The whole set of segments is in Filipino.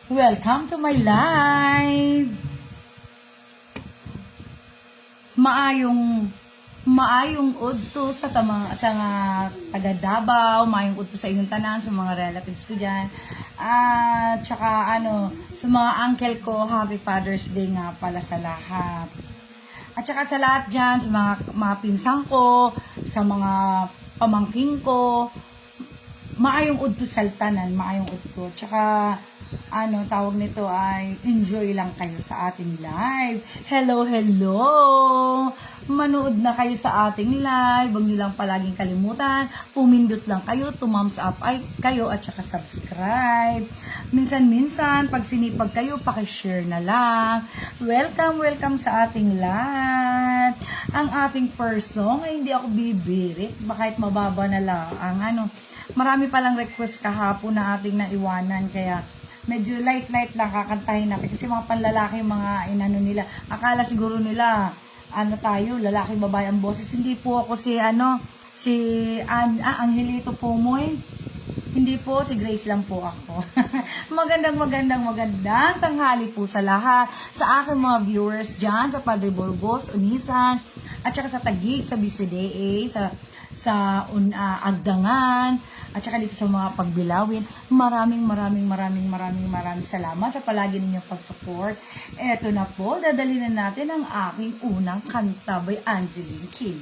Welcome to my live! Maayong udto sa taga Davao, maayong udto sa inyong tanan, sa mga relatives ko dyan. At saka sa mga uncle ko, Happy Father's Day nga pala sa lahat. At saka sa lahat dyan, sa mga pinsang ko, sa mga pamangking ko, maayong udto sa tanan, maayong udto. Tsaka tawag nito ay enjoy lang kayo sa ating live. Hello, hello! Manood na kayo sa ating live. Huwag niyo lang palaging kalimutan. Pumindot lang kayo, thumbs up ay kayo at saka subscribe. Minsan-minsan, pag sinipag kayo, pakishare na lang. Welcome sa ating live. Ang ating first song ay hindi ako bibirit. Bakit mababa na lang. Marami palang request kahapon na ating naiwanan. Kaya medyo light lang kakantahin natin kasi mga panlalaki mga nila. Akala siguro nila tayo, lalaki babae ang boses. Hindi po ako si Angelito Pomoy. Hindi po, si Grace lang po ako. magandang tanghali po sa lahat. Sa aking mga viewers dyan, sa Padre Burgos, Unisan, at saka sa Taguig, sa BCDA, sa Agdangan, at saka dito sa mga pagbilawin. Maraming salamat sa palagi ninyong pag-support. Eto na po, dadalhin na natin ang aking unang kanta by Angeline Kim.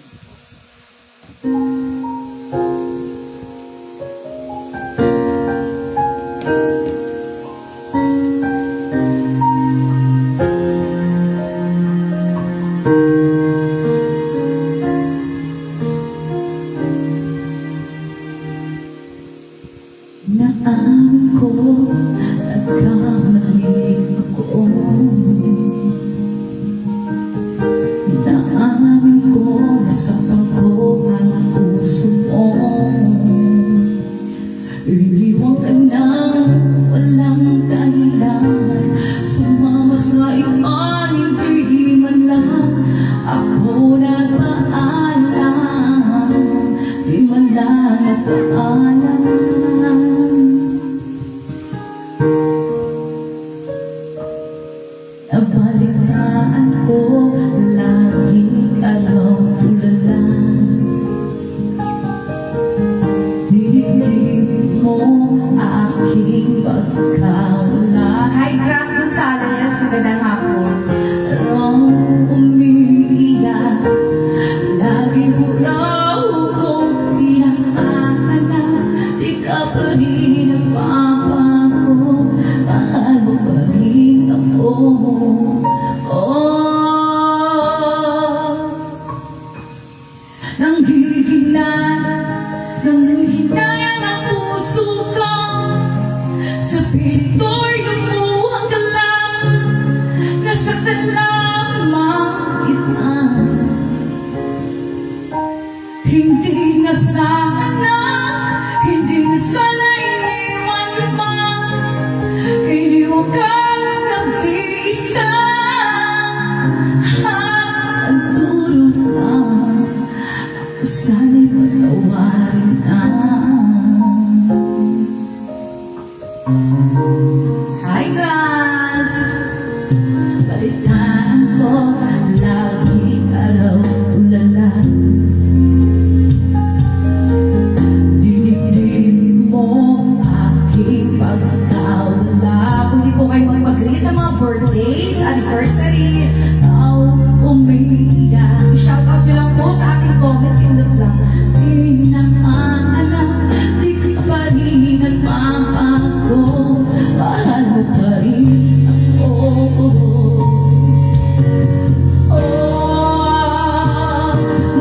Naamin ko, nagkamali ako. Naamin ko, nasaktan ko ang puso mo. Iniwan ka na, walang dahilan. Sumama sa iba, hindi man lang ako nagpaalam. Di man lang nagpaalam. Nabalitaan ko, laging araw tulala. Dinigdig mo aking pagkawala. Hi, Grace Gonzales. Magandang hapon. Parang umiiyak, lagi mo raw kong hinahanap. Di ka pa rin ang papa ko, mahal mo pa rin ako. Nanghihinayang ang puso ko sa pintor yung muhang ka lang. Nasaktan lamang kita. Hindi na sana iniwan pa. Iniwan ka nag-iisa at nagdurusa. Ako sana'y patawarin na. Hi, Grace! Balitaan ko, laging araw tulala. Dinigdig mo aking pagkawala. Kung di ko kayo mag-greet ng mga birthdays, anniversary, umiiyak. I-shoutout nyo lang po sa ating comment, kindot lang. Tinaanak, di ko pa rin nagpapago. Mahal mo pa rin ako.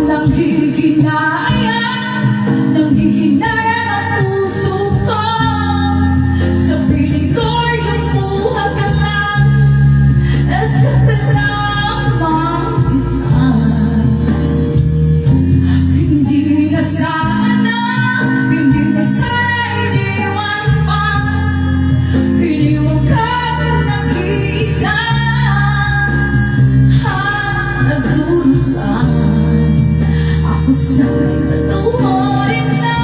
Nanghihinayang ang puso ko sa piling ko yung buhat ka lang. Nasaktan lamang kita. Hindi na sana iniwan pa. Iniwan ka nag-iisa at nagdurusa. Ako sana'y patawarin na.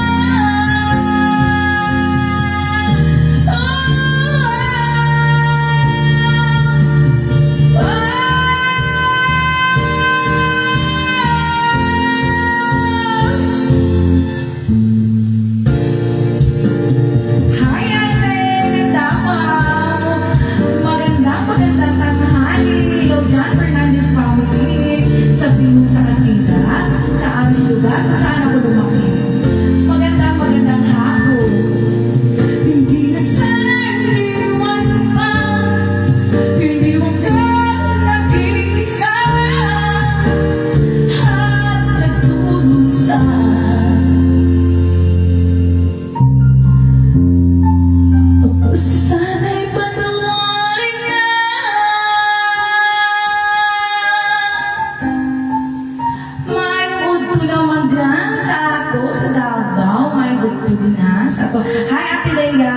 at kung saan ako lumaki. Magandang hapon. Hindi na sana iniwan pa, iniwan ka nag-iisa at nagtulong sa sana'y patawarin na. May udto naman dyan sa ato, sa Davao. May udto na sa ato. Hi, Ate Leia.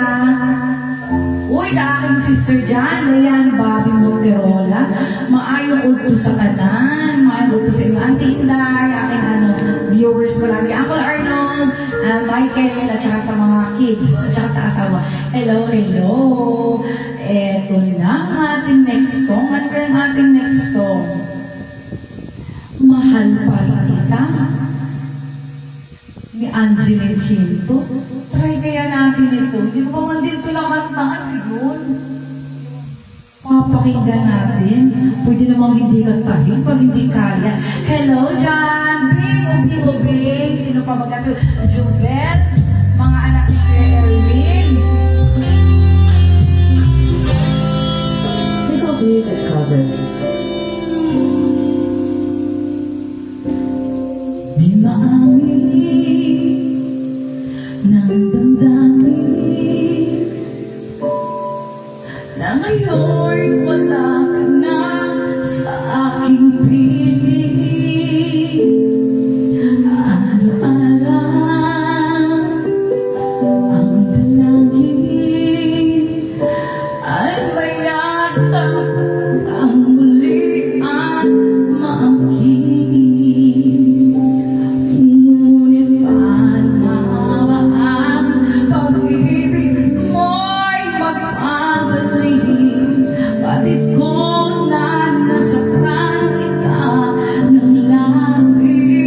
Uy, sa aking sister dyan, Leia ni Bobby Monterola. Maayong udto sa kanan. Maayong udto sa inyo. Auntie Inday, aking viewers ko lagi. Uncle Arnold, Michael, at saka sa mga kids, at saka sa asawa. Hello, hello. Eto na ang ating next song. Ano ba yung ating next song? Mahal pa rin kita. Ni Angeline Quinto. Try kaya natin ito. Hindi ko pa man din ito nakantaan. Yun. Papakinggan natin. Pwede namang hindi kantahin pag hindi kaya. Hello, John. Bing. Sino pa magato? Jubet. Mga anak ni Kuya Erwin. Pickles Music covers. Di maamin ng damdamin na ngayon wala ka na sa aking piling. Araw-araw ang dalangin ay mayakap ang muli at maangkin. Ngunit paano ba ang pag-ibig mo'y magpabalik? Bakit ko na nasaktan kita ng labis?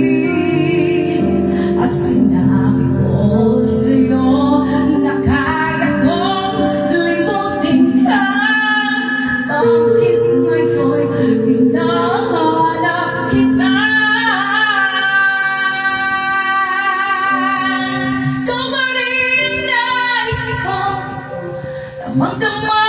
At sinabi ko sa'yo na kaya kong limutin ka. Bakit ngayon hinahanap kita? Ikaw pa rin naisip ko, damang-dama